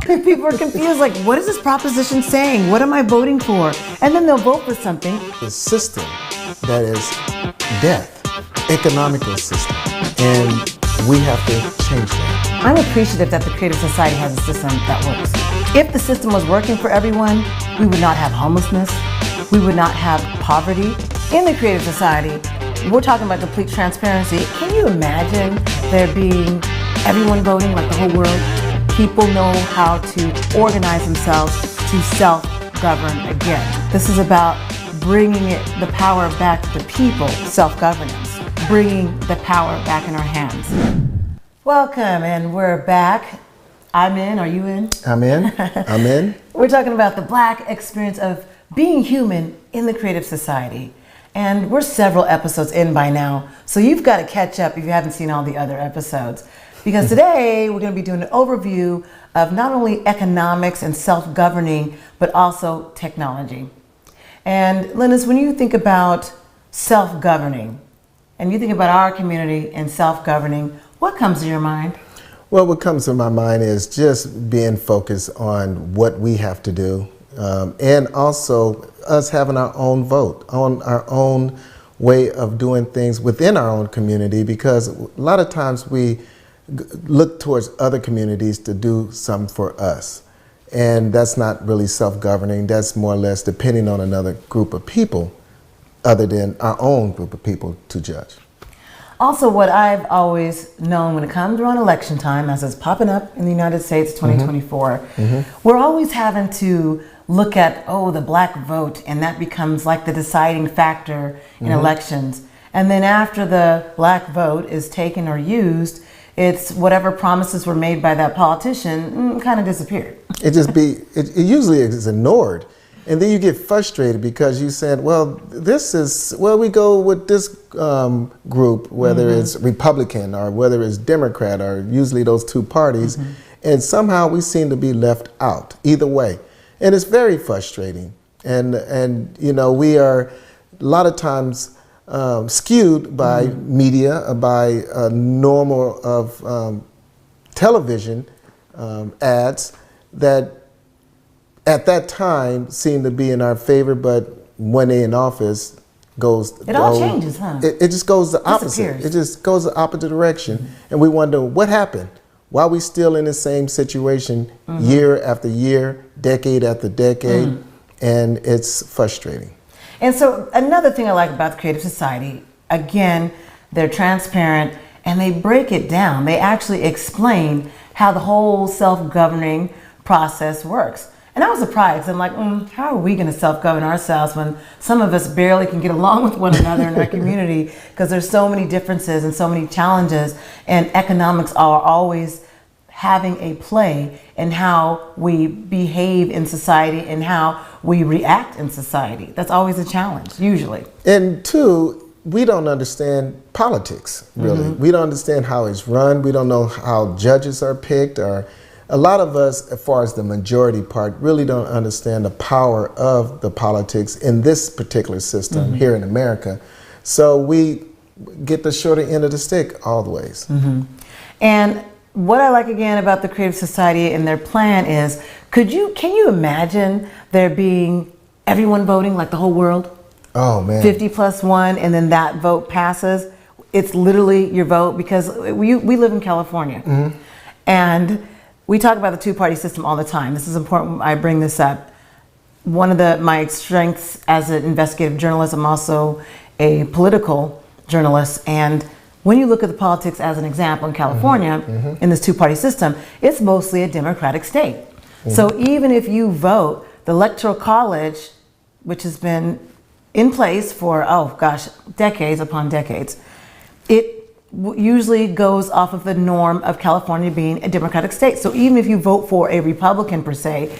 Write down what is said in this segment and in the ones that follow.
People are confused, like, what is this proposition saying? What am I voting for? And then they'll vote for something. The system that is death, economical system, and we have to change that. I'm appreciative that the Creative Society has a system that works. If the system was working for everyone, we would not have homelessness, we would not have poverty. In the Creative Society, we're talking about complete transparency. Can you imagine there being everyone voting like the whole world? People know how to organize themselves to self-govern again. This is about bringing the power back to the people, self-governance, bringing the power back in our hands. Welcome, and we're back. I'm in, are you in? I'm in, I'm in. We're talking about the Black experience of being human in the Creative Society. And we're several episodes in by now, so you've got to catch up if you haven't seen all the other episodes. Because today we're going to be doing an overview of not only economics and self-governing, but also technology. And Lennice, when you think about self-governing, and you think about our community and self-governing, what comes to your mind? Well, what comes to my mind is just being focused on what we have to do, and also us having our own vote, on our own way of doing things within our own community, because a lot of times we look towards other communities to do something for us. And that's not really self-governing. That's more or less depending on another group of people other than our own group of people to judge. Also, what I've always known when it comes around election time, as it's popping up in the United States 2024, we're always having to look at, the Black vote, and that becomes like the deciding factor in elections. And then after the Black vote is taken or used, it's whatever promises were made by that politician kind of disappeared. It usually is ignored. And then you get frustrated because you said, we go with this group, whether it's Republican or whether it's Democrat, or usually those two parties, and somehow we seem to be left out either way. And it's very frustrating. And you know, we are a lot of times skewed by media, by normal of television ads that at that time seem to be in our favor, but when they're in office, all changes, huh? It just goes the opposite. It just goes the opposite direction, and we wonder what happened. Why are we still in the same situation year after year, decade after decade, and it's frustrating. And so another thing I like about the Creative Society, again, they're transparent and they break it down. They actually explain how the whole self-governing process works. And I was surprised. I'm like, how are we going to self-govern ourselves when some of us barely can get along with one another in our community, because there's so many differences and so many challenges, and economics are always having a play in how we behave in society and how we react in society. That's always a challenge, usually. And two, we don't understand politics, really. We don't understand how it's run. We don't know how judges are picked, or a lot of us, as far as the majority part, really don't understand the power of the politics in this particular system here in America. So we get the shorter end of the stick all the ways. And what I like again about the Creative Society and their plan is, can you imagine there being everyone voting like the whole world? Oh man. 50+1, and then that vote passes. It's literally your vote, because we live in California. And we talk about the two-party system all the time. This is important, I bring this up. One of my strengths as an investigative journalist, I'm also a political journalist, and when you look at the politics as an example in California, in this two-party system, it's mostly a Democratic state. So even if you vote, the Electoral College, which has been in place for, decades upon decades, it usually goes off of the norm of California being a Democratic state. So even if you vote for a Republican per se,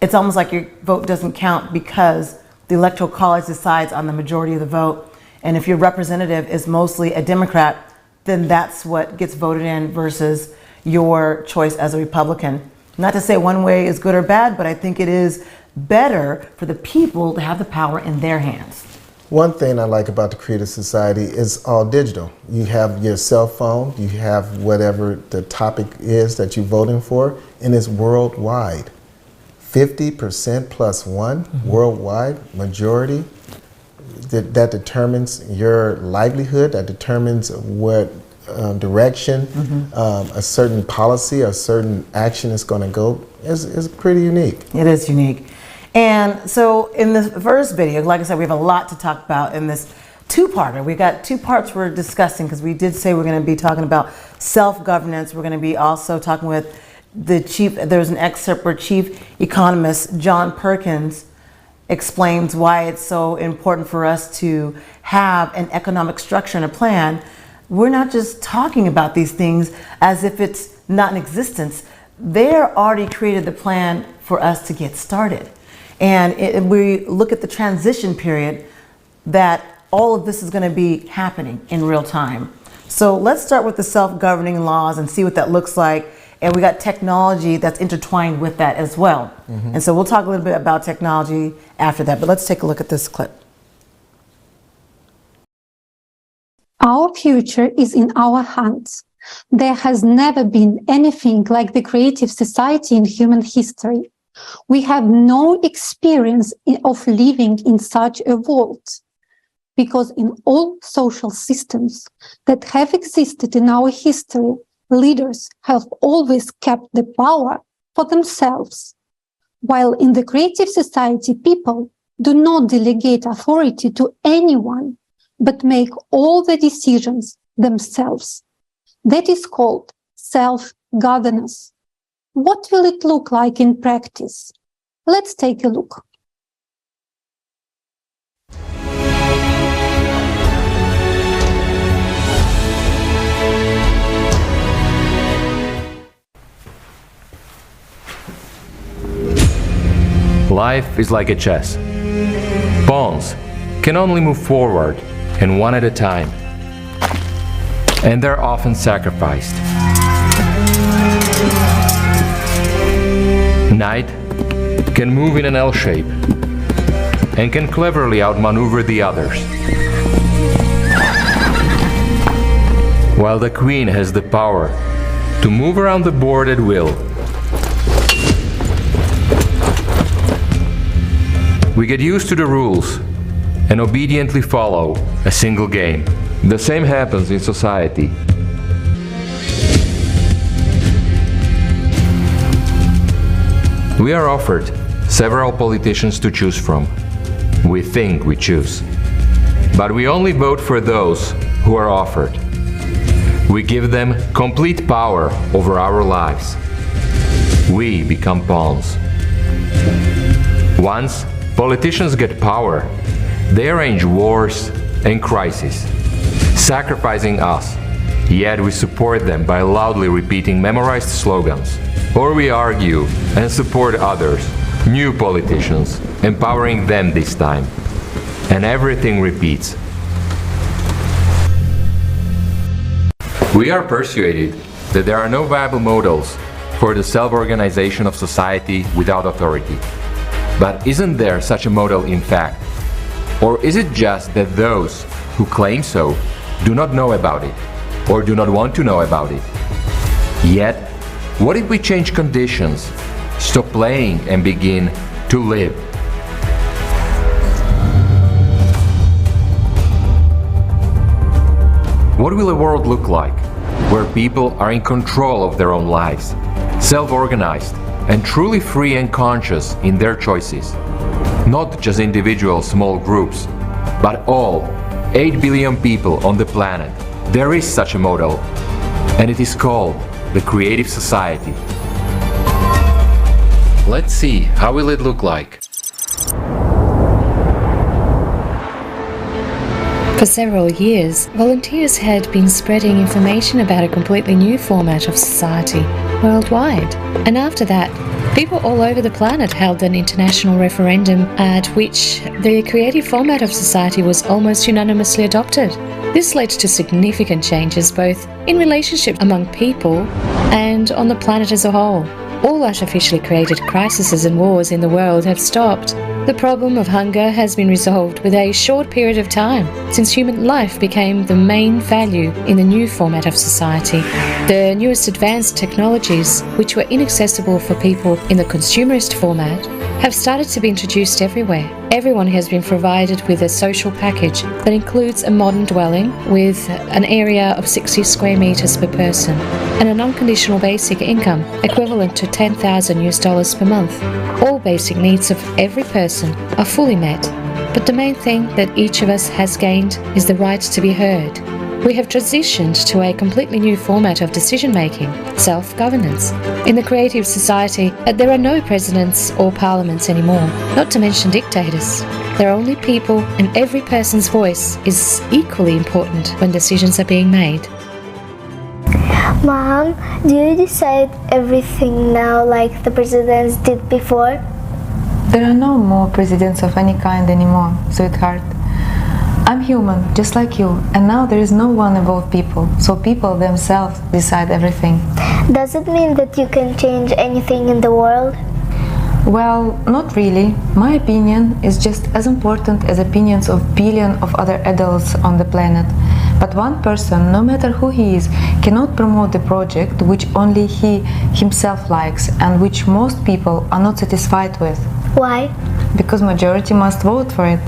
it's almost like your vote doesn't count, because the Electoral College decides on the majority of the vote. And if your representative is mostly a Democrat, then that's what gets voted in versus your choice as a Republican. Not to say one way is good or bad, but I think it is better for the people to have the power in their hands. One thing I like about the Creative Society is all digital. You have your cell phone, you have whatever the topic is that you're voting for, and it's worldwide. 50% plus one worldwide, majority. That determines your livelihood, that determines what direction a certain policy, a certain action is going to go. Is pretty unique. It is unique. And so in the first video, like I said, we have a lot to talk about in this two-parter. We've got two parts we're discussing because we did say we're going to be talking about self-governance. We're going to be also talking with the chief, there's an excerpt where Chief Economist John Perkins explains why it's so important for us to have an economic structure and a plan. We're not just talking about these things as if it's not in existence. They're already created the plan for us to get started. And we look at the transition period that all of this is going to be happening in real time. So let's start with the self-governing laws and see what that looks like. And we got technology that's intertwined with that as well. And so we'll talk a little bit about technology after that, but let's take a look at this clip. Our future is in our hands. There has never been anything like the Creative Society in human history. We have no experience of living in such a world, because in all social systems that have existed in our history, leaders have always kept the power for themselves, while in the Creative Society, people do not delegate authority to anyone, but make all the decisions themselves. That is called self-governance. What will it look like in practice? Let's take a look. Life is like a chess. Pawns can only move forward and one at a time, and they're often sacrificed. Knight can move in an L shape and can cleverly outmaneuver the others, while the queen has the power to move around the board at will. We get used to the rules and obediently follow a single game. The same happens in society. We are offered several politicians to choose from. We think we choose. But we only vote for those who are offered. We give them complete power over our lives. We become pawns. Once politicians get power, they arrange wars and crises, sacrificing us, yet we support them by loudly repeating memorized slogans. Or we argue and support others, new politicians, empowering them this time. And everything repeats. We are persuaded that there are no viable models for the self-organization of society without authority. But isn't there such a model in fact? Or is it just that those who claim so do not know about it, or do not want to know about it? Yet, what if we change conditions, stop playing and begin to live? What will a world look like where people are in control of their own lives, self-organized, and truly free and conscious in their choices? Not just individual small groups, but all 8 billion people on the planet. There is such a model, and it is called the Creative Society. Let's see, how will it look like? For several years, volunteers had been spreading information about a completely new format of society worldwide. And after that, people all over the planet held an international referendum at which the creative format of society was almost unanimously adopted. This led to significant changes both in relationship among people and on the planet as a whole. All artificially created crises and wars in the world have stopped, The problem of hunger has been resolved with a short period of time, since human life became the main value in the new format of society. The newest advanced technologies, which were inaccessible for people in the consumerist format, have started to be introduced everywhere. Everyone has been provided with a social package that includes a modern dwelling with an area of 60 square meters per person and an unconditional basic income equivalent to $10,000 per month. All basic needs of every person are fully met, but the main thing that each of us has gained is the right to be heard. We have transitioned to a completely new format of decision-making, self-governance. In the creative society, there are no presidents or parliaments anymore, not to mention dictators. There are only people, and every person's voice is equally important when decisions are being made. Mom, do you decide everything now like the presidents did before? There are no more presidents of any kind anymore, sweetheart. I'm human, just like you, and now there is no one above people, so people themselves decide everything. Does it mean that you can change anything in the world? Well, not really. My opinion is just as important as opinions of billions of other adults on the planet. But one person, no matter who he is, cannot promote the project which only he himself likes and which most people are not satisfied with. Why? Because majority must vote for it.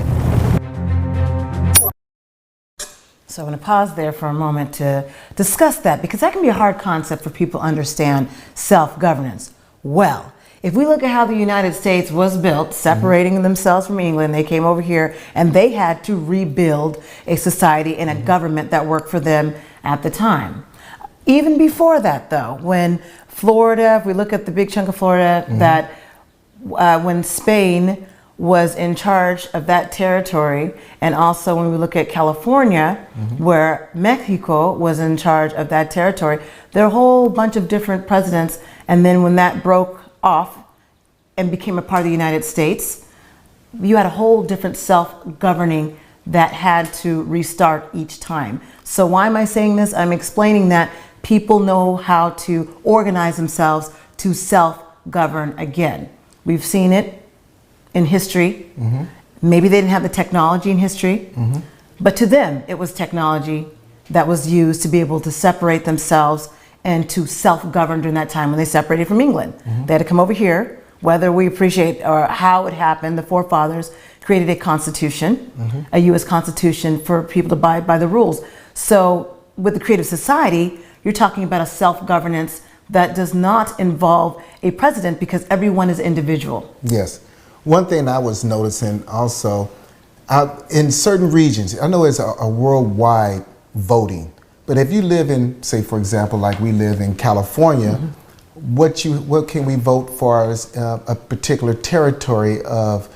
So I'm going to pause there for a moment to discuss that, because that can be a hard concept for people to understand self-governance. Well, if we look at how the United States was built, separating themselves from England, they came over here and they had to rebuild a society and a government that worked for them at the time. Even before that, though, when Florida, if we look at the big chunk of Florida, that when Spain was in charge of that territory, and also when we look at California, where Mexico was in charge of that territory, there are a whole bunch of different presidents, and then when that broke off and became a part of the United States, you had a whole different self-governing that had to restart each time. So why am I saying this? I'm explaining that people know how to organize themselves to self-govern again. We've seen it in history. Maybe they didn't have the technology in history, but to them it was technology that was used to be able to separate themselves and to self-govern during that time when they separated from England. They had to come over here, whether we appreciate or how it happened. The forefathers created a constitution, a US constitution for people to abide by the rules. So with the creative society, you're talking about a self-governance that does not involve a president, because everyone is individual. Yes. One thing I was noticing also, in certain regions, I know it's a worldwide voting, but if you live in, say, for example, like we live in California, what can we vote for as a particular territory of,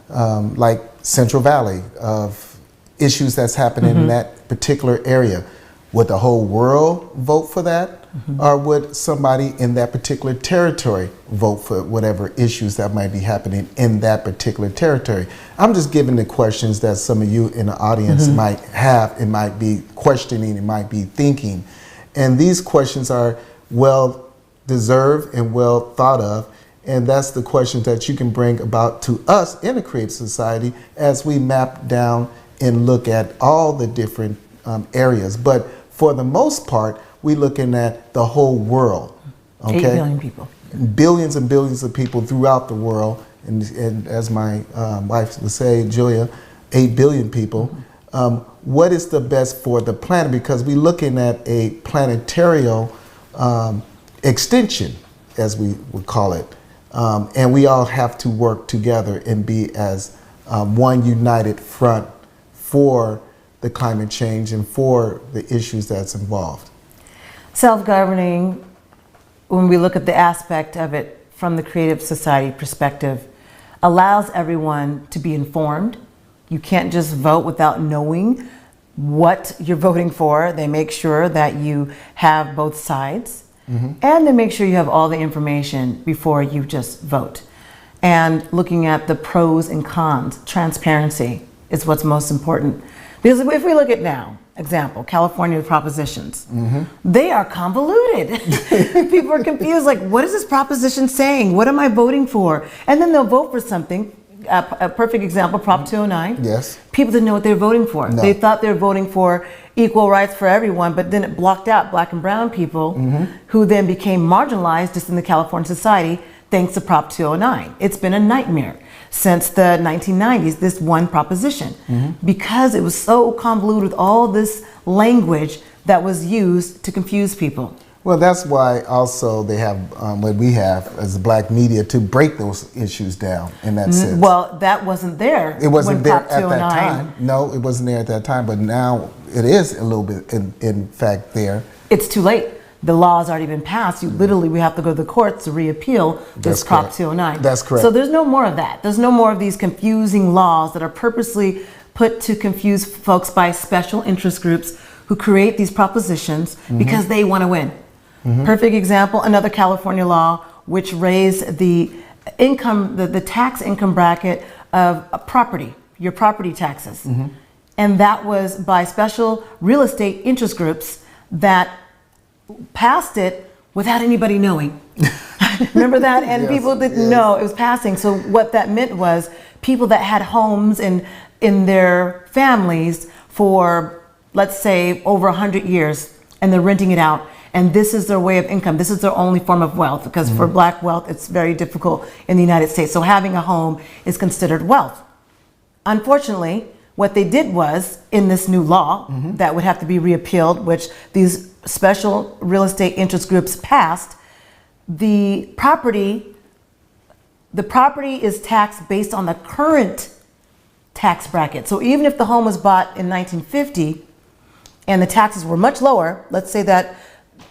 like Central Valley, of issues that's happening in that particular area? Would the whole world vote for that? Or would somebody in that particular territory vote for whatever issues that might be happening in that particular territory? I'm just giving the questions that some of you in the audience might have, it might be questioning, it might be thinking. And these questions are well deserved and well thought of. And that's the questions that you can bring about to us in a creative society as we map down and look at all the different areas. But for the most part, we're looking at the whole world. Okay? 8 billion people. Billions and billions of people throughout the world. And as my wife would say, Julia, 8 billion people. What is the best for the planet? Because we're looking at a planetary extension, as we would call it. And we all have to work together and be as one united front for the climate change and for the issues that's involved. Self-governing, when we look at the aspect of it from the creative society perspective, allows everyone to be informed. You can't just vote without knowing what you're voting for. They make sure that you have both sides, and they make sure you have all the information before you just vote. And looking at the pros and cons, transparency is what's most important. Because if we look at now, example, California propositions, they are convoluted. People are confused, like, what is this proposition saying? What am I voting for? And then they'll vote for something. a perfect example, Prop 209. Yes. People didn't know what they were voting for. No. They thought they were voting for equal rights for everyone, but then it blocked out black and brown people who then became marginalized just in the California society thanks to Prop 209. It's been a nightmare since the 1990s, this one proposition, because it was so convoluted with all this language that was used to confuse people. Well, that's why also they have what we have as the black media to break those issues down in that sense. Well, that wasn't there. It wasn't when there Prop at that 209 time. No, it wasn't there at that time, but now it is a little bit, in fact, there. It's too late. The law has already been passed. We have to go to the courts to reappeal this Prop correct. 209. That's correct. So there's no more of that. There's no more of these confusing laws that are purposely put to confuse folks by special interest groups who create these propositions because they want to win. Perfect example, another California law which raised the income, the tax income bracket of property, your property taxes. And that was by special real estate interest groups that passed it without anybody knowing. Remember that? And Yes, people didn't yes. know it was passing. So what that meant was people that had homes in their families for, let's say, over 100 years, and they're renting it out. And this is their way of income. This is their only form of wealth, because for black wealth, it's very difficult in the United States. So having a home is considered wealth. Unfortunately, what they did was, in this new law that would have to be reappealed, which these special real estate interest groups passed, the property is taxed based on the current tax bracket. So even if the home was bought in 1950 and the taxes were much lower, let's say that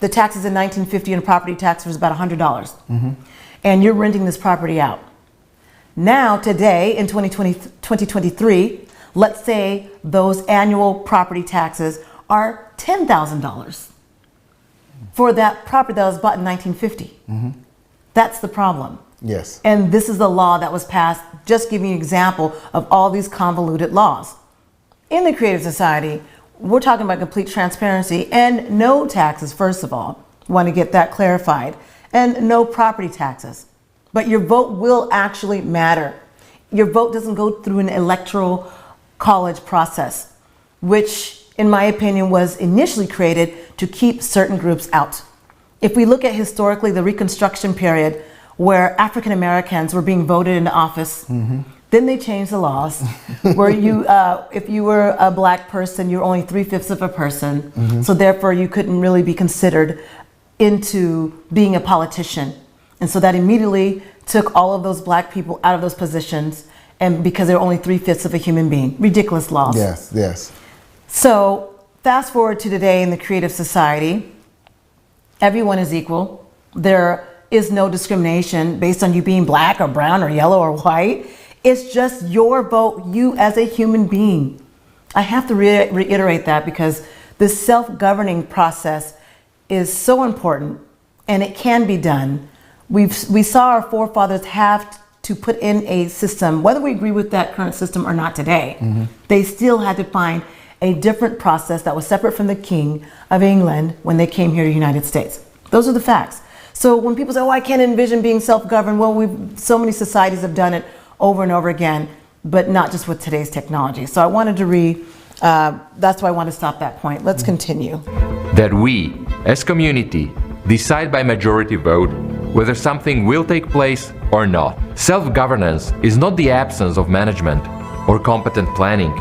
the taxes in 1950 and property tax was about $100, and you're renting this property out. Now, today, in 2023, let's say those annual property taxes are $10,000 for that property that was bought in 1950. That's the problem. Yes. And this is the law that was passed, just giving you an example of all these convoluted laws. In the Creative Society, we're talking about complete transparency and no taxes, first of all. Want to get that clarified. And no property taxes. But your vote will actually matter. Your vote doesn't go through an electoral college process, which, in my opinion, was initially created to keep certain groups out. If we look at historically the Reconstruction period, where African Americans were being voted into office, then they changed the laws where if you were a black person, you're only 3/5 of a person. So therefore you couldn't really be considered into being a politician. And so that immediately took all of those black people out of those positions, and because they're only 3/5 of a human being. Ridiculous laws. Yes, yes. So fast forward to today in the Creative Society, everyone is equal. There is no discrimination based on you being black or brown or yellow or white. It's just your vote, you as a human being. I have to reiterate that because this self-governing process is so important, and it can be done. We saw our forefathers have to put in a system, whether we agree with that current system or not today, they still had to find a different process that was separate from the King of England when they came here to the United States. Those are the facts. So when people say, oh, I can't envision being self-governed, well, so many societies have done it over and over again, but not just with today's technology. So I wanted to that's why I want to stop that point. Let's continue. That we, as community, decide by majority vote whether something will take place or not. Self-governance is not the absence of management or competent planning,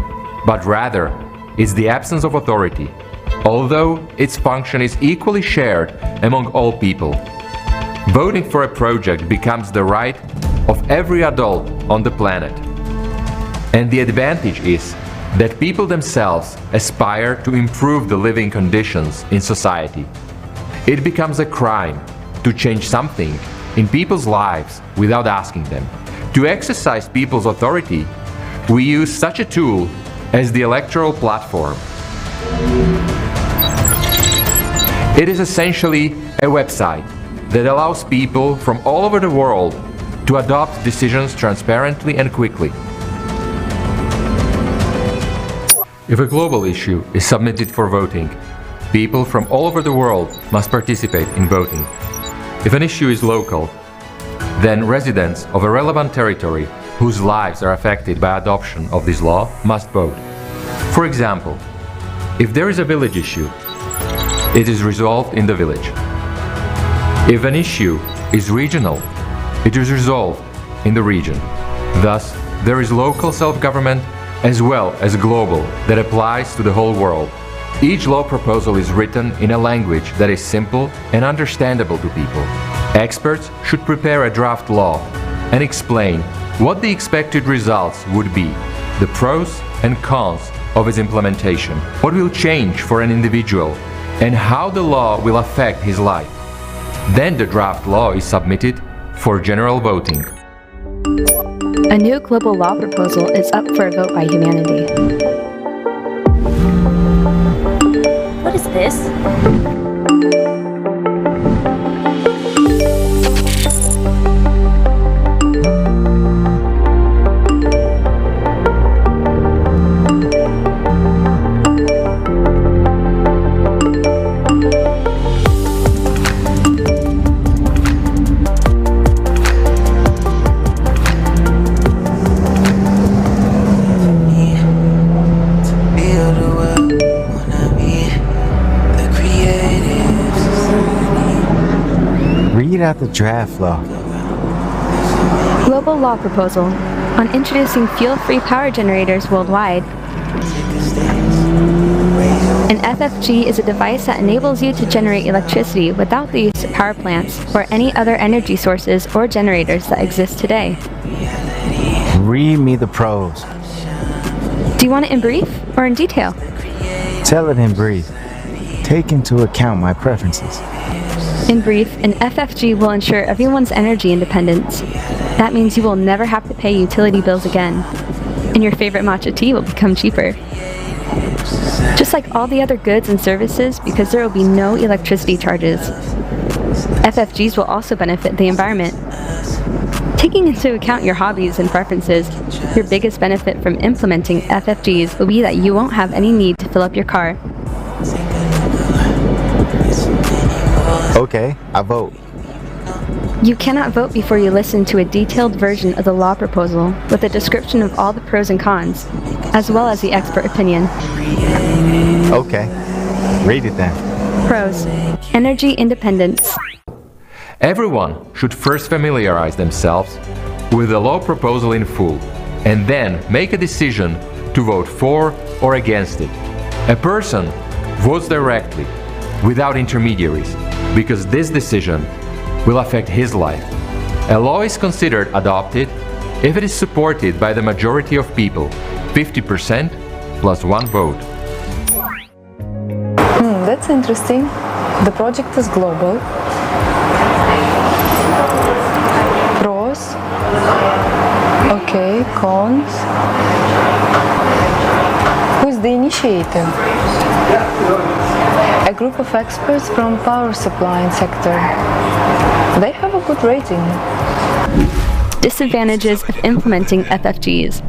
but rather it's the absence of authority, although its function is equally shared among all people. Voting for a project becomes the right of every adult on the planet. And the advantage is that people themselves aspire to improve the living conditions in society. It becomes a crime to change something in people's lives without asking them. To exercise people's authority, we use such a tool as the Electoral Platform. It is essentially a website that allows people from all over the world to adopt decisions transparently and quickly. If a global issue is submitted for voting, people from all over the world must participate in voting. If an issue is local, then residents of a relevant territory whose lives are affected by adoption of this law must vote. For example, if there is a village issue, it is resolved in the village. If an issue is regional, it is resolved in the region. Thus, there is local self-government as well as global that applies to the whole world. Each law proposal is written in a language that is simple and understandable to people. Experts should prepare a draft law and explain what the expected results would be, the pros and cons of its implementation, what will change for an individual, and how the law will affect his life. Then the draft law is submitted for general voting. A new global law proposal is up for a vote by humanity. What is this? Read out the draft law. Global law proposal on introducing fuel-free power generators worldwide. An FFG is a device that enables you to generate electricity without the use of power plants or any other energy sources or generators that exist today. Read me the pros. Do you want it in brief or in detail? Tell it in brief. Take into account my preferences. In brief, an FFG will ensure everyone's energy independence. That means you will never have to pay utility bills again, and your favorite matcha tea will become cheaper. Just like all the other goods and services, because there will be no electricity charges. FFGs will also benefit the environment. Taking into account your hobbies and preferences, your biggest benefit from implementing FFGs will be that you won't have any need to fill up your car. Okay, I vote. You cannot vote before you listen to a detailed version of the law proposal with a description of all the pros and cons, as well as the expert opinion. Okay, read it then. Pros: energy independence. Everyone should first familiarize themselves with the law proposal in full, and then make a decision to vote for or against it. A person votes directly, without intermediaries, because this decision will affect his life. A law is considered adopted if it is supported by the majority of people, 50% plus one vote. That's interesting. The project is global. Pros. Okay, cons. Who's the initiator? A group of experts from power supply sector. They have a good rating. Disadvantages of implementing FFGs.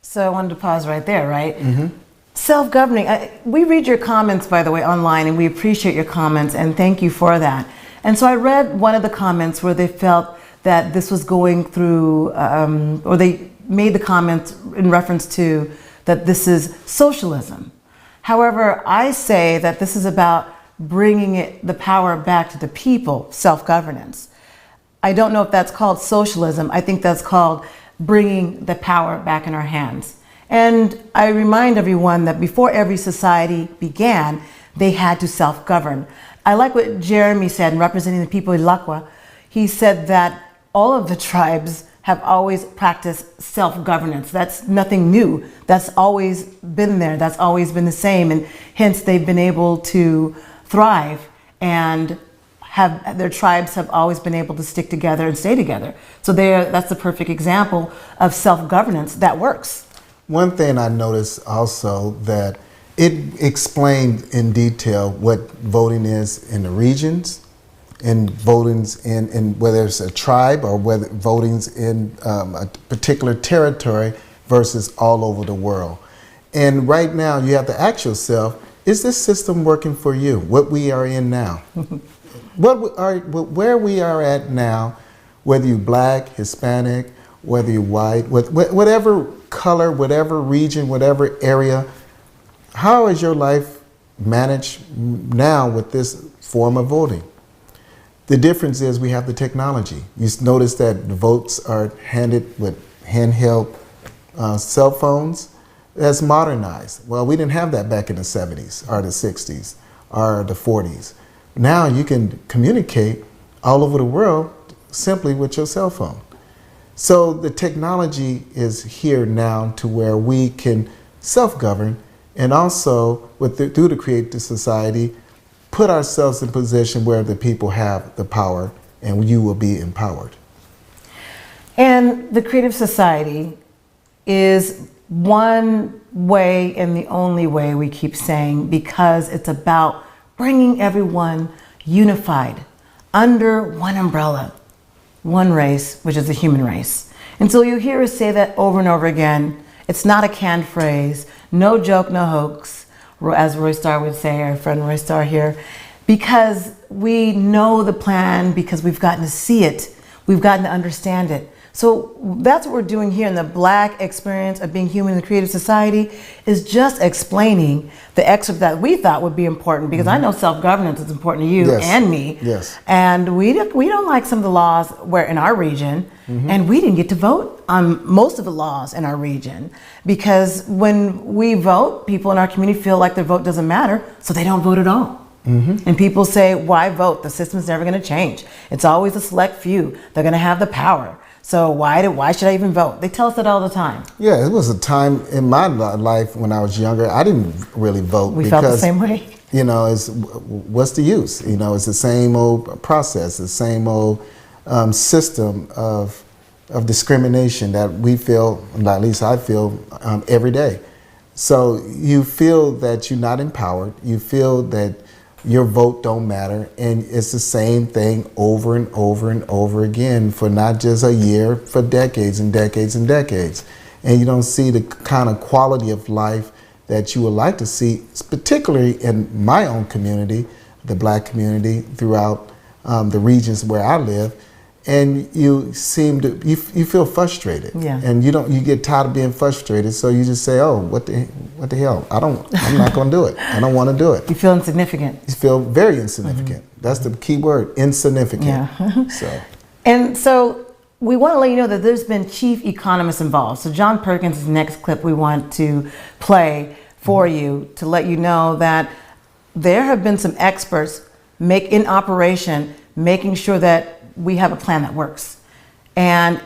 So I wanted to pause right there, right? Self-governing. We read your comments, by the way, online, and we appreciate your comments, and thank you for that. And so I read one of the comments where they felt that this was going through, or they made the comment in reference to that this is socialism. However, I say that this is about bringing the power back to the people, self-governance. I don't know if that's called socialism. I think that's called bringing the power back in our hands. And I remind everyone that before every society began, they had to self-govern. I like what Jeremy said, representing the people of Lakwa. He said that all of the tribes have always practiced self-governance. That's nothing new. That's always been there. That's always been the same. And hence they've been able to thrive, and their tribes have always been able to stick together and stay together. So that's the perfect example of self-governance that works. One thing I noticed also that it explained in detail what voting is in the regions, and votings in whether it's a tribe or whether votings in a particular territory versus all over the world. And right now you have to ask yourself, is this system working for you? What we are in now? Where we are at now, whether you're black, Hispanic, whether you're white, whatever color, whatever region, whatever area. How is your life managed now with this form of voting? The difference is we have the technology. You notice that the votes are handed with handheld cell phones. That's modernized. Well, we didn't have that back in the 70s or the 60s or the 40s. Now you can communicate all over the world simply with your cell phone. So the technology is here now to where we can self-govern and also, through the Creative Society, put ourselves in a position where the people have the power and you will be empowered. And the Creative Society is one way and the only way, we keep saying, because it's about bringing everyone unified under one umbrella, one race, which is the human race. And so you hear us say that over and over again. It's not a canned phrase, no joke, no hoax, as Roy Starr would say, our friend Roy Starr here, because we know the plan, because we've gotten to see it, we've gotten to understand it. So that's what we're doing here in the Black experience of being human in the Creative Society, is just explaining the excerpt that we thought would be important, because I know self-governance is important to you and me. Yes. And we don't like some of the laws where in our region, and we didn't get to vote on most of the laws in our region, because when we vote, people in our community feel like their vote doesn't matter, so they don't vote at all. And people say, why vote? The system's never going to change. It's always a select few. They're going to have the power. So why should I even vote? They tell us that all the time. Yeah, it was a time in my life when I was younger, I didn't really vote. We felt the same way. You know, what's the use? You know, it's the same old process, the same old system of discrimination that we feel, at least I feel, every day. So you feel that you're not empowered. You feel that your vote don't matter, and it's the same thing over and over and over again for not just a year, for decades and decades and decades. And you don't see the kind of quality of life that you would like to see, particularly in my own community, the Black community, throughout the regions where I live. And you feel frustrated, and you get tired of being frustrated, so you just say, oh, what the hell, I'm not going to do it. I don't want to do it. You feel insignificant. You feel very insignificant. That's the key word, insignificant. Yeah. And so we want to let you know that there's been chief economists involved. So John Perkins is the next clip we want to play for you, to let you know that there have been some experts in operation, making sure that we have a plan that works. And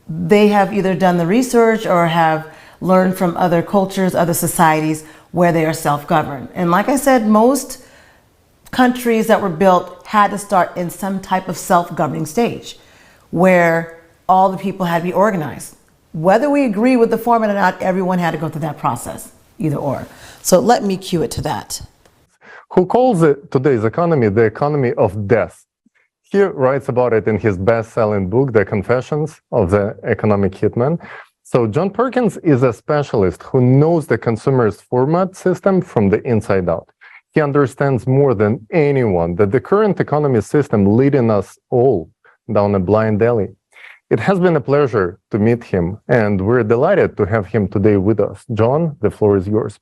they have either done the research or have learned from other cultures, other societies where they are self-governed. And like I said, most countries that were built had to start in some type of self-governing stage where all the people had to be organized. Whether we agree with the format or not, everyone had to go through that process, either or. So let me cue it to that. Who calls today's economy the economy of death. He writes about it in his best-selling book, The Confessions of the Economic Hitman. So John Perkins is a specialist who knows the consumer's format system from the inside out. He understands more than anyone that the current economy system leading us all down a blind alley. It has been a pleasure to meet him, and we're delighted to have him today with us. John, the floor is yours.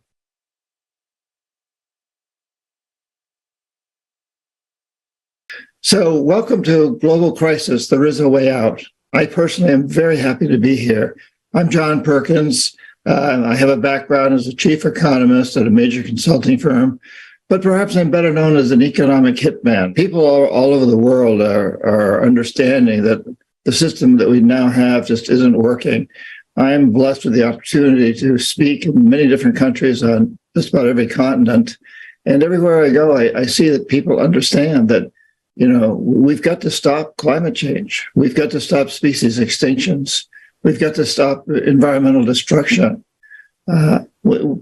So welcome to Global Crisis, There Is a Way Out. I personally am very happy to be here. I'm John Perkins. I have a background as a chief economist at a major consulting firm, but perhaps I'm better known as an economic hitman. People all over the world are understanding that the system that we now have just isn't working. I am blessed with the opportunity to speak in many different countries on just about every continent. And everywhere I go, I see that people understand that we've got to stop climate change. We've got to stop species extinctions. We've got to stop environmental destruction.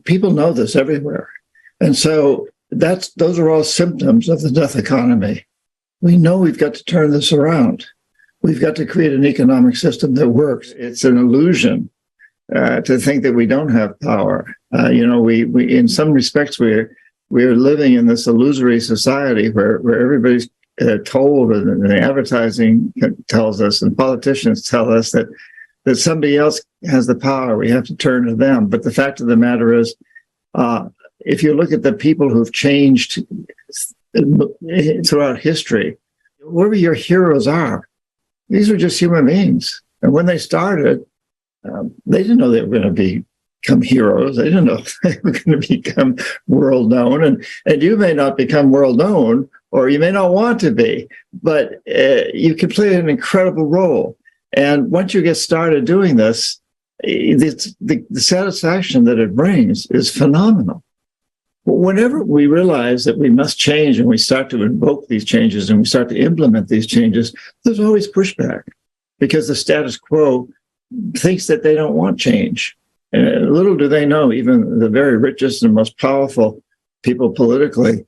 People know this everywhere. And so those are all symptoms of the death economy. We know we've got to turn this around. We've got to create an economic system that works. It's an illusion to think that we don't have power. We in some respects, we're living in this illusory society where everybody's told, and the advertising tells us, and politicians tell us that that somebody else has the power. We have to turn to them. But the fact of the matter is, if you look at the people who've changed throughout history, whoever your heroes are, these were just human beings. And when they started, they didn't know they were going to become heroes. They didn't know they were going to become world known. And you may not become world known, or you may not want to be, but you can play an incredible role. And once you get started doing this, the satisfaction that it brings is phenomenal. Whenever we realize that we must change and we start to invoke these changes and we start to implement these changes, there's always pushback because the status quo thinks that they don't want change. And little do they know, even the very richest and most powerful people politically,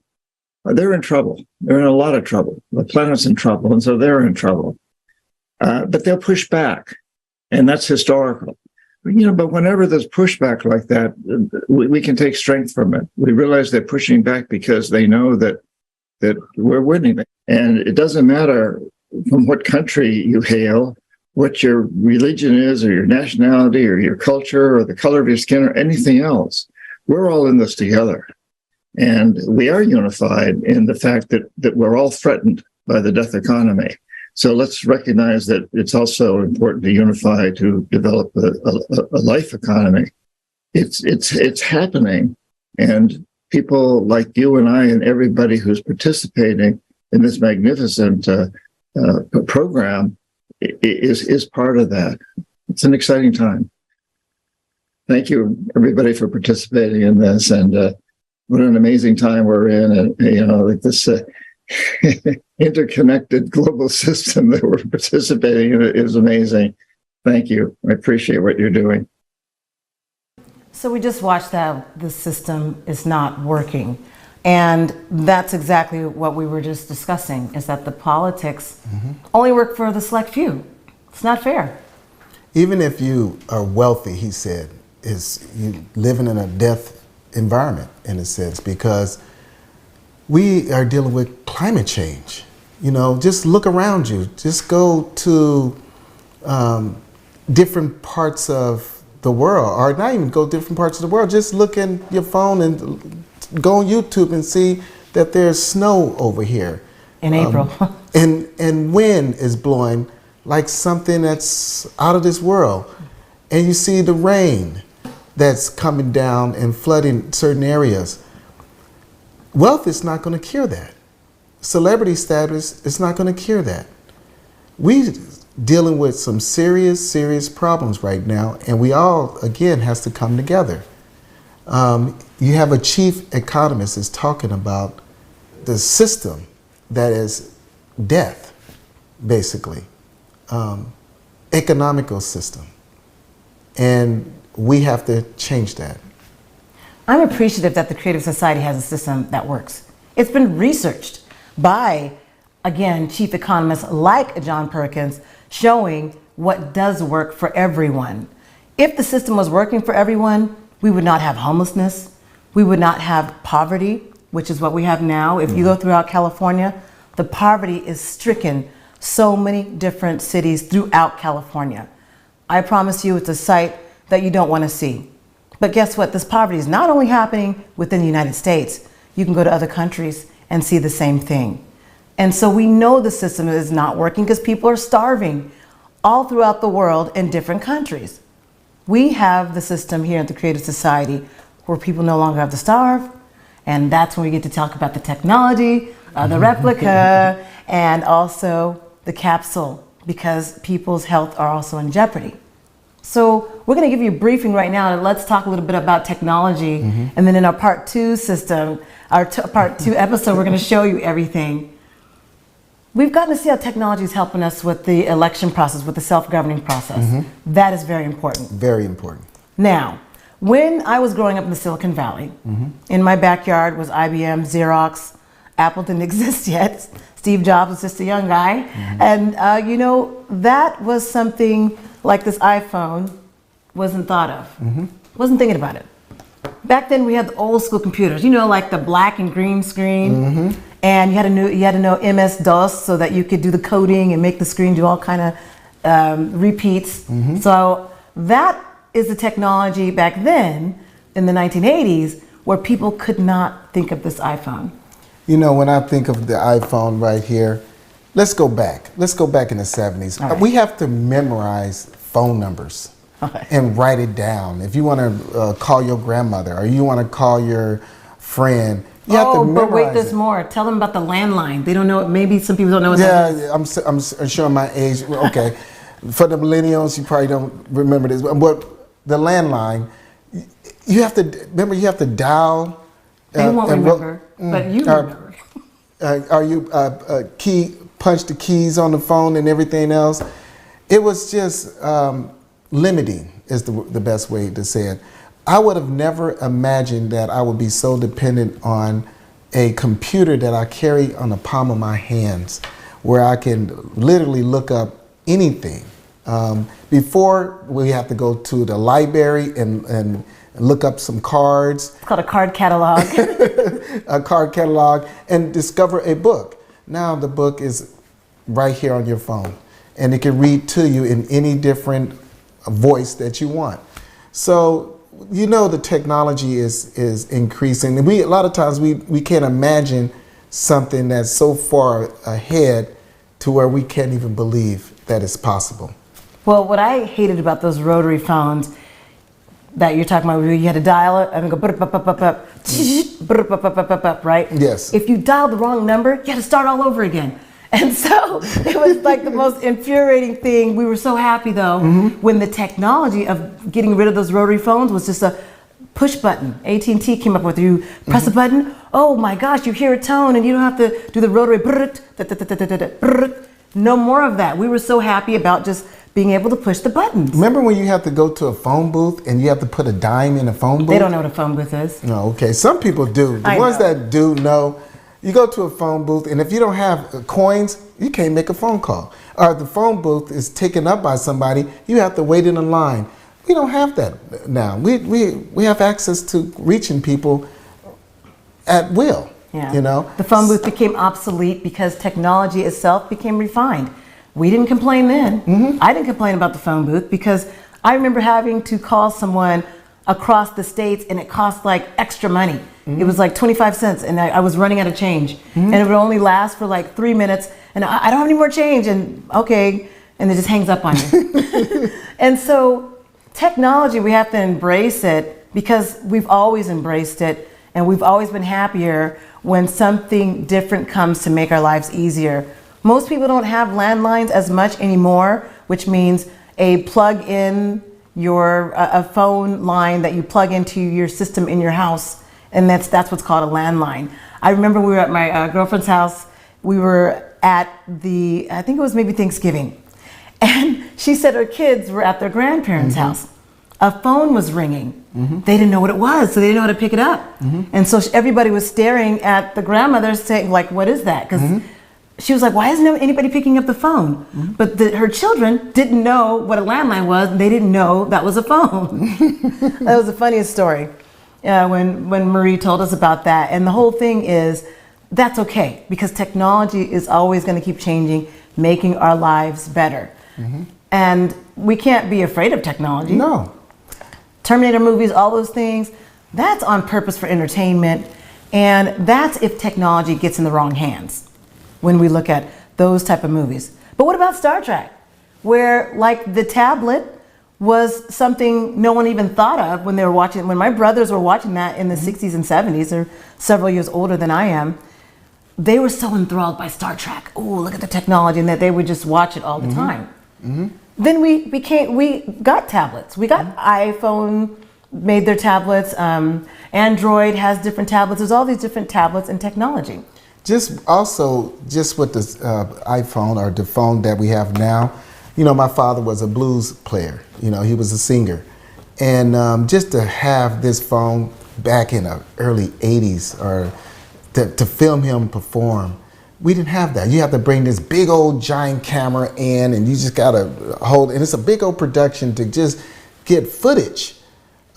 they're in trouble. They're in a lot of trouble. The planet's in trouble, and so they're in trouble. But they'll push back, and that's historical. But whenever there's pushback like that, we can take strength from it. We realize they're pushing back because they know that we're winning. And it doesn't matter from what country you hail, what your religion is, or your nationality, or your culture, or the color of your skin, or anything else. We're all in this together. And we are unified in the fact that we're all threatened by the death economy. So let's recognize that it's also important to unify to develop a life economy. It's happening, and people like you and I and everybody who's participating in this magnificent program is part of that. It's an exciting time. Thank you, everybody, for participating in this, and what an amazing time we're in, and like this. Interconnected global system that we're participating in is amazing. Thank you. I appreciate what you're doing. So we just watched that the system is not working. And that's exactly what we were just discussing, is that the politics only work for the select few. It's not fair. Even if you are wealthy, he said, is you living in a death environment in a sense, because we are dealing with climate change. Just look around you. Just go to different parts of the world, or not even go different parts of the world. Just look in your phone and go on YouTube and see that there's snow over here. In April. and wind is blowing like something that's out of this world. And you see the rain that's coming down and flooding certain areas. Wealth is not going to cure that. Celebrity status is not going to cure that. We're dealing with some serious problems right now, and we all, again, has to come together. You have a chief economist is talking about the system that is death, basically, economical system, and we have to change that. I'm appreciative that the Creative Society has a system that works. It's been researched by, again, chief economists like John Perkins, showing what does work for everyone. If the system was working for everyone, we would not have homelessness. We would not have poverty, which is what we have now. If you go throughout California, the poverty is stricken so many different cities throughout California. I promise you it's a sight that you don't want to see. But guess what? This poverty is not only happening within the United States. You can go to other countries and see the same thing. And so we know the system is not working because people are starving all throughout the world in different countries. We have the system here at the Creative Society where people no longer have to starve. And that's when we get to talk about the technology, the replica, and also the capsule, because people's health are also in jeopardy. So we're going to give you a briefing right now, and let's talk a little bit about technology. And then in our part 2 system, our part 2 episode, we're going to show you everything. We've gotten to see how technology is helping us with the election process, with the self-governing process. That is very important. Very important. Now, when I was growing up in the Silicon Valley, in my backyard was IBM, Xerox, Apple didn't exist yet. Steve Jobs was just a young guy. And that was something like this iPhone wasn't thought of. Wasn't thinking about it. Back then we had the old school computers, like the black and green screen. And you had to know MS-DOS so that you could do the coding and make the screen do all kind of repeats. So that is the technology back then in the 1980s where people could not think of this iPhone. You know, when I think of the iPhone right here, let's go back. Let's go back in the 70s. All right. We have to memorize phone numbers and write it down. If you want to call your grandmother or you want to call your friend, you have to memorize but wait, there's it. more. Tell them about the landline. They don't know. Maybe some people don't know what that is. Yeah, I'm showing my age. Okay, for the millennials, you probably don't remember this, but the landline, you have to remember. You have to dial. They won't remember, but you remember. Are you punch the keys on the phone and everything else? It was just limiting is the best way to say it. I would have never imagined that I would be so dependent on a computer that I carry on the palm of my hands, where I can literally look up anything. Before, we have to go to the library and look up some cards. It's called a card catalog. A card catalog, and discover a book. Now the book is right here on your phone, and it can read to you in any different voice that you want. So, you know, the technology is increasing, and a lot of times we can't imagine something that's so far ahead to where we can't even believe that it's possible. Well, what I hated about those rotary phones that you're talking about, where you had to dial it and go right? Yes. If you dialed the wrong number, you had to start all over again. And so it was like the most infuriating thing. We were so happy though when the technology of getting rid of those rotary phones was just a push button. AT&T came up with, you press a button, oh my gosh, you hear a tone and you don't have to do the rotary. No more of that. We were so happy about just being able to push the buttons. Remember when you have to go to a phone booth and you have to put a dime in a phone booth? They don't know what a phone booth is. No, okay. Some people do. The ones that do know. You go to a phone booth, and if you don't have coins, you can't make a phone call. Or if the phone booth is taken up by somebody, you have to wait in a line. We don't have that now. We have access to reaching people at will. Yeah. You know, the phone booth became obsolete because technology itself became refined. We didn't complain then. I didn't complain about the phone booth because I remember having to call someone across the states and it cost like extra money. It was like 25 cents and I was running out of change and it would only last for like 3 minutes and I don't have any more change and okay, and it just hangs up on you. And so technology, we have to embrace it because we've always embraced it and we've always been happier when something different comes to make our lives easier. Most people don't have landlines as much anymore, which means a plug in a phone line that you plug into your system in your house, and that's what's called a landline. I remember we were at my girlfriend's house. We were at I think it was maybe Thanksgiving, and she said her kids were at their grandparents' house. A phone was ringing. They didn't know what it was, so they didn't know how to pick it up. And so everybody was staring at the grandmother saying, like, what is that? Because she was like, why isn't anybody picking up the phone? But her children didn't know what a landline was. And they didn't know that was a phone. That was the funniest story when Marie told us about that. And the whole thing is, that's okay, because technology is always going to keep changing, making our lives better. And we can't be afraid of technology. No. Terminator movies, all those things, that's on purpose for entertainment. And that's if technology gets in the wrong hands when we look at those type of movies. But what about Star Trek? Where like the tablet was something no one even thought of when they were watching, when my brothers were watching that in the 60s and 70s, they're several years older than I am, they were so enthralled by Star Trek. Oh, look at the technology, and that they would just watch it all the time. Then we got tablets. We got iPhone made their tablets. Android has different tablets. There's all these different tablets and technology. Just with this iPhone or the phone that we have now, you know, my father was a blues player. You know, he was a singer. And just to have this phone back in the early 80s or to film him perform, we didn't have that. You have to bring this big old giant camera in and you just got to hold, and it's a big old production to just get footage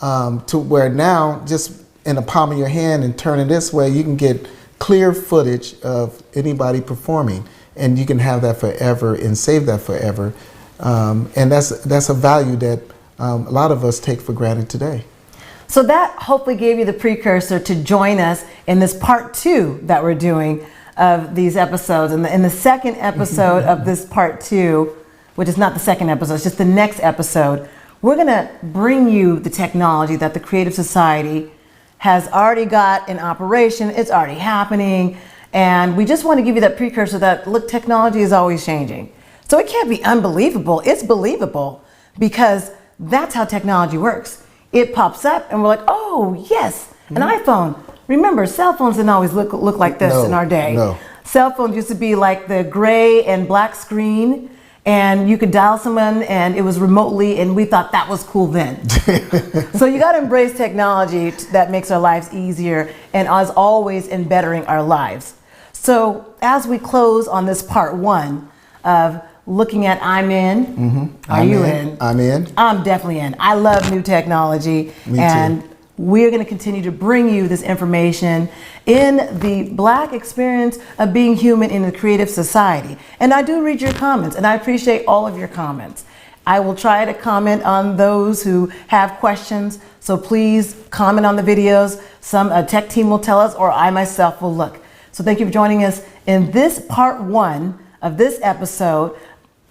to where now just in the palm of your hand and turn it this way, you can get clear footage of anybody performing, and you can have that forever and save that forever. And that's a value that a lot of us take for granted today. So that hopefully gave you the precursor to join us in this part 2 that we're doing of these episodes. And in the second episode of this part 2, which is not the second episode, it's just the next episode, we're going to bring you the technology that the Creative Society has already got in operation. It's already happening. And we just want to give you that precursor that, look, technology is always changing. So it can't be unbelievable. It's believable, because that's how technology works. It pops up and we're like, oh, yes, an iPhone. Remember, cell phones didn't always look like this in our day. No. Cell phones used to be like the gray and black screen, and you could dial someone and it was remotely, and we thought that was cool then. So you got to embrace technology that makes our lives easier and as always in bettering our lives. So as we close on this part 1 of looking at I'm in, are you in? I'm in. I'm definitely in. I love new technology. Me and too. We're going to continue to bring you this information in the Black experience of being human in the Creative Society. And I do read your comments, and I appreciate all of your comments. I will try to comment on those who have questions, so please comment on the videos. Some tech team will tell us, or I myself will look. So thank you for joining us in this part 1 of this episode.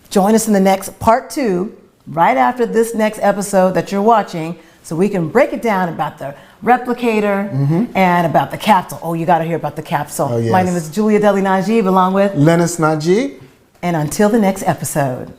Join us in the next part 2, right after this next episode that you're watching, so we can break it down about the replicator and about the capsule. Oh, you got to hear about the capsule. Oh, yes. My name is Dudley Najieb, along with Lennice Najieb. And until the next episode.